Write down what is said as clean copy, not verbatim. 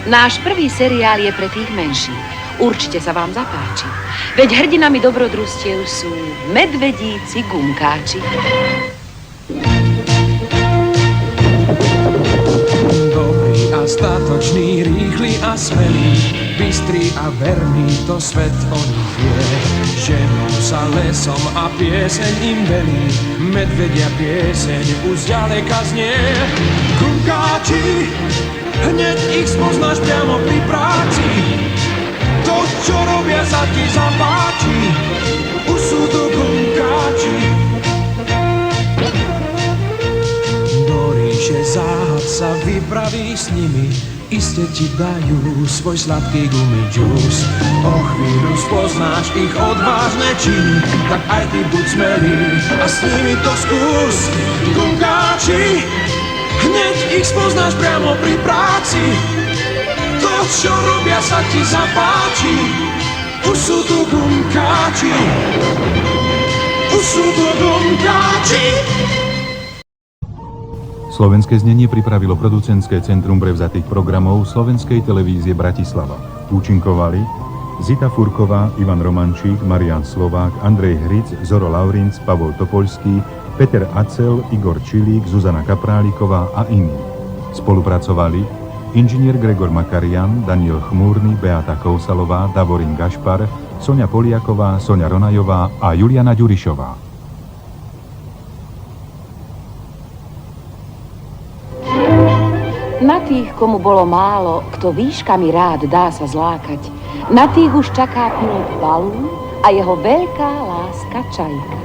Náš prvý seriál je pre tých menších. Určite sa vám zapáči. Veď hrdinami dobrodružstiev sú medvedíci gumkáči. Dobrý a statočný, rýchly a smelý, bystrý a verný, to svet o nich vie. Ženú sa lesom a pieseň im velí, medvedia pieseň už ďaleka znie. Gumkáči, hneď ich spoznáš priamo pri práci. To, čo robia, sa ti zapáči. Už sú to gumkáči. Do ríše záhad sa vypraví s nimi, iste ti dajú svoj sladký gumidžús. O chvíľu spoznáš ich odvážne činy, tak aj ty buď smelý a s nimi to skús. Gumkáči, hneď ich spoznáš priamo pri práci. To, čo robia, sa ti zapáči. Už sú tu gumkáči. Už sú tu gumkáči. Slovenské znenie pripravilo producentské centrum prevzatých programov Slovenskej televízie Bratislava. Účinkovali Zita Furková, Ivan Romančík, Marián Slovák, Andrej Hric, Zoro Laurinc, Pavol Topolský, Peter Acel, Igor Čilík, Zuzana Kapráliková a iní. Spolupracovali inžinier Gregor Makarian, Daniel Chmúrny, Beata Kousalová, Davorin Gašpar, Soňa Poliaková, Soňa Ronajová a Juliana Ďurišová. Na tých, komu bolo málo, kto výškami rád dá sa zlákať, na tých už čaká pilot balún a jeho veľká láska Čajka.